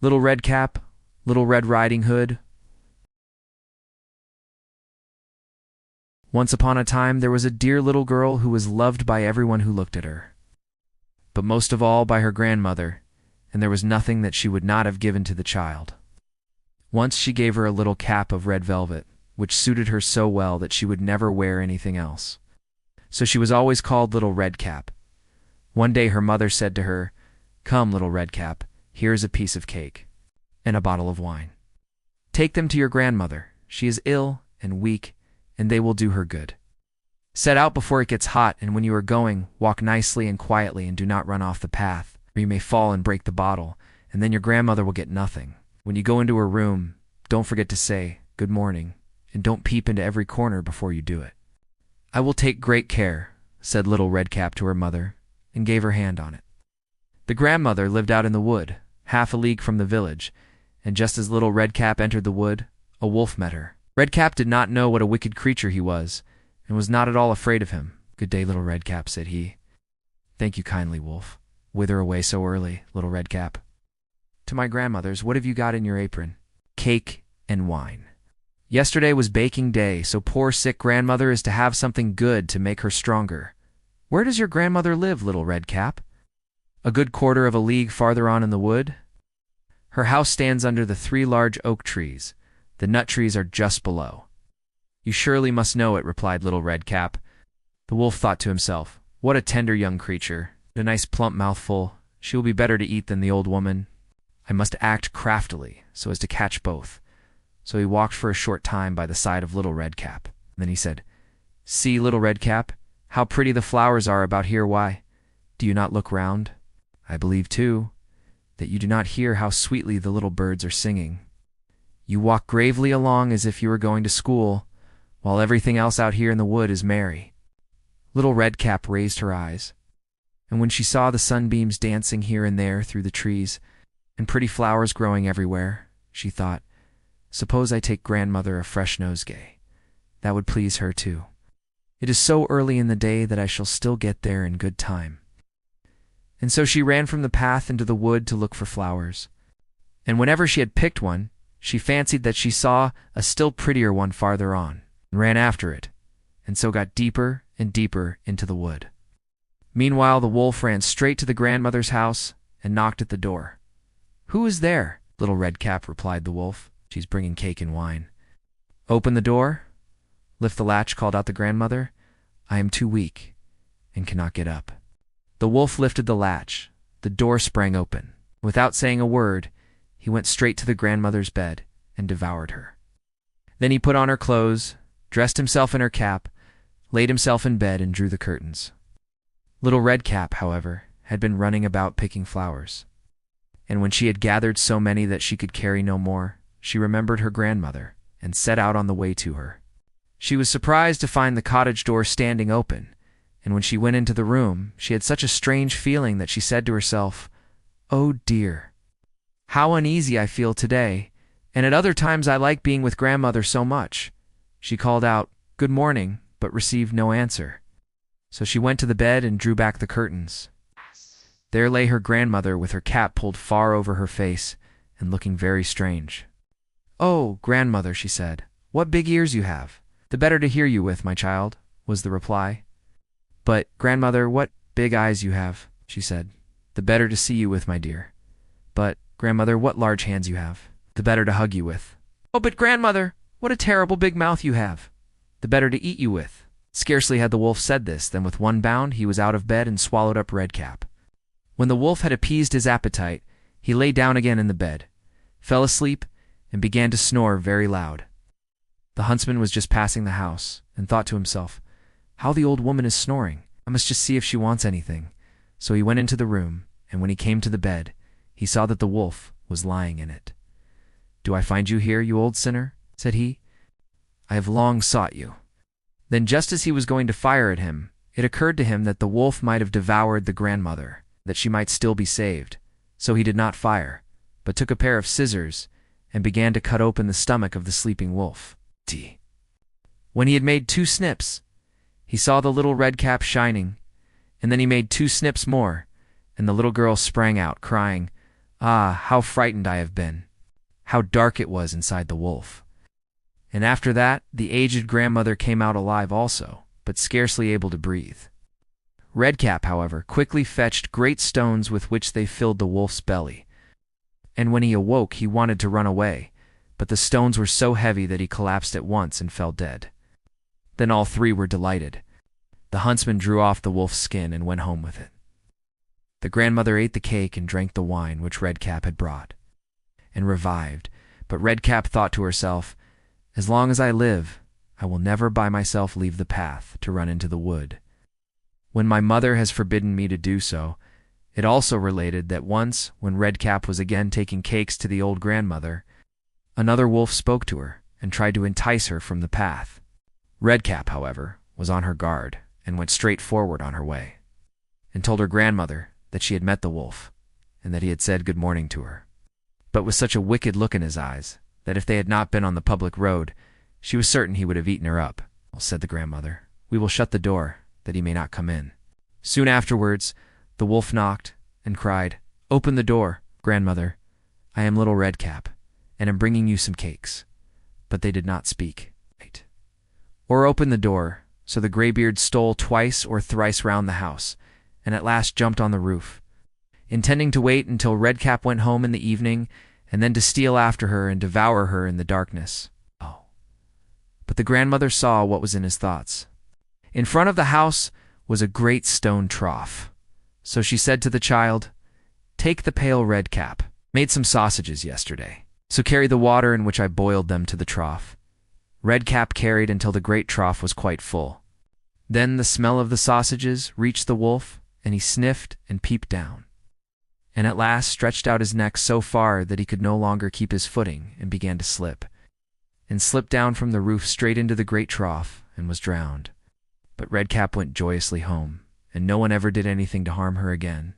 Little Red Cap, Little Red Riding Hood. Once upon a time there was a dear little girl who was loved by everyone who looked at her, but most of all by her grandmother, and there was nothing that she would not have given to the child. Once she gave her a little cap of red velvet, which suited her so well that she would never wear anything else. So she was always called Little Red Cap. One day her mother said to her, "Come, Little Red Cap, here is a piece of cake and a bottle of wine. Take them to your grandmother. She is ill and weak, and they will do her good. Set out before it gets hot, and when you are going, walk nicely and quietly and do not run off the path, or you may fall and break the bottle, and then your grandmother will get nothing. When you go into her room, don't forget to say, 'Good morning,' and don't peep into every corner before you do it." "I will take great care," said Little Red Cap to her mother, and gave her hand on it. The grandmother lived out in the wood, half a league from the village, and just as Little Red Cap entered the wood, a wolf met her. Red Cap did not know what a wicked creature he was, and was not at all afraid of him. "Good day, Little Red Cap," said he. "Thank you kindly, wolf. Whither away so early, Little Red Cap?" "To my grandmother's. What have you got in your apron?" "Cake and wine. Yesterday was baking day, so poor sick grandmother is to have something good to make her stronger." "Where does your grandmother live, Little Red Cap?" "A good quarter of a league farther on in the wood. Her house stands under the 3 large oak trees. The nut trees are just below." "You surely must know it," replied Little Red Cap. The wolf thought to himself, "What a tender young creature, a nice plump mouthful. She will be better to eat than the old woman. I must act craftily, so as to catch both." So he walked for a short time by the side of Little Red Cap. Then he said, "See, Little Red Cap, how pretty the flowers are about here. Why, do you not look round? I believe, too, that you do not hear how sweetly the little birds are singing. You walk gravely along as if you were going to school, while everything else out here in the wood is merry." Little Red Cap raised her eyes, and when she saw the sunbeams dancing here and there through the trees, and pretty flowers growing everywhere, she thought, "Suppose I take grandmother a fresh nosegay. That would please her too. It is so early in the day that I shall still get there in good time." And so she ran from the path into the wood to look for flowers. And whenever she had picked one, she fancied that she saw a still prettier one farther on, and ran after it, and so got deeper and deeper into the wood. Meanwhile the wolf ran straight to the grandmother's house and knocked at the door. "Who is there?" Little Red Cap replied the wolf. "She's bringing cake and wine." "Open the door." "Lift the latch," called out the grandmother. "I am too weak, and cannot get up." The wolf lifted the latch. The door sprang open. Without saying a word, he went straight to the grandmother's bed and devoured her. Then he put on her clothes, dressed himself in her cap, laid himself in bed, and drew the curtains. Little Red Cap, however, had been running about picking flowers, and when she had gathered so many that she could carry no more, she remembered her grandmother and set out on the way to her. She was surprised to find the cottage door standing open, and when she went into the room, she had such a strange feeling that she said to herself, "Oh dear, how uneasy I feel today, and at other times I like being with grandmother so much." She called out, "Good morning," but received no answer. So she went to the bed and drew back the curtains. There lay her grandmother with her cap pulled far over her face and looking very strange. "Oh, grandmother," she said, "what big ears you have! The better to hear you with, my child," was the reply. "But, grandmother, what big eyes you have," she said. "The better to see you with, my dear." "But, grandmother, what large hands you have. The better to hug you with." "Oh, but grandmother, what a terrible big mouth you have. The better to eat you with." Scarcely had the wolf said this than with one bound he was out of bed and swallowed up Red Cap. When the wolf had appeased his appetite, he lay down again in the bed, fell asleep, and began to snore very loud. The huntsman was just passing the house, and thought to himself, "How the old woman is snoring. I must just see if she wants anything." So he went into the room, and when he came to the bed, he saw that the wolf was lying in it. "Do I find you here, you old sinner?" said he. "I have long sought you." Then just as he was going to fire at him, it occurred to him that the wolf might have devoured the grandmother, that she might still be saved. So he did not fire, but took a pair of scissors and began to cut open the stomach of the sleeping wolf. When he had made 2 snips, he saw the Little Red Cap shining, and then he made 2 snips more, and the little girl sprang out, crying, Ah, how frightened I have been! How dark it was inside the wolf! And after that, the aged grandmother came out alive also, but scarcely able to breathe. Redcap, however, quickly fetched great stones with which they filled the wolf's belly. And when he awoke, he wanted to run away, but the stones were so heavy that he collapsed at once and fell dead. Then all three were delighted. The huntsman drew off the wolf's skin and went home with it. The grandmother ate the cake and drank the wine which Redcap had brought, and revived. But Redcap thought to herself, "As long as I live, I will never by myself leave the path to run into the wood. When my mother has forbidden me to do so." It also related that once, when Redcap was again taking cakes to the old grandmother, another wolf spoke to her and tried to entice her from the path. Redcap, however, was on her guard and went straight forward on her way, and told her grandmother that she had met the wolf, and that he had said good morning to her, but with such a wicked look in his eyes that if they had not been on the public road, she was certain he would have eaten her up. "Well," said the grandmother, "we will shut the door, that he may not come in." Soon afterwards, the wolf knocked and cried, "Open the door, grandmother. I am little Redcap, and am bringing you some cakes." But they did not speak, or open the door, so the graybeard stole twice or thrice round the house, and at last jumped on the roof, intending to wait until Redcap went home in the evening, and then to steal after her and devour her in the darkness. Oh! But the grandmother saw what was in his thoughts. In front of the house was a great stone trough. So she said to the child, "Take the pail, Redcap. Made some sausages yesterday, so carry the water in which I boiled them to the trough." Redcap carried until the great trough was quite full. Then the smell of the sausages reached the wolf, and he sniffed and peeped down, and at last stretched out his neck so far that he could no longer keep his footing and began to slip, and slipped down from the roof straight into the great trough and was drowned. But Redcap went joyously home, and no one ever did anything to harm her again.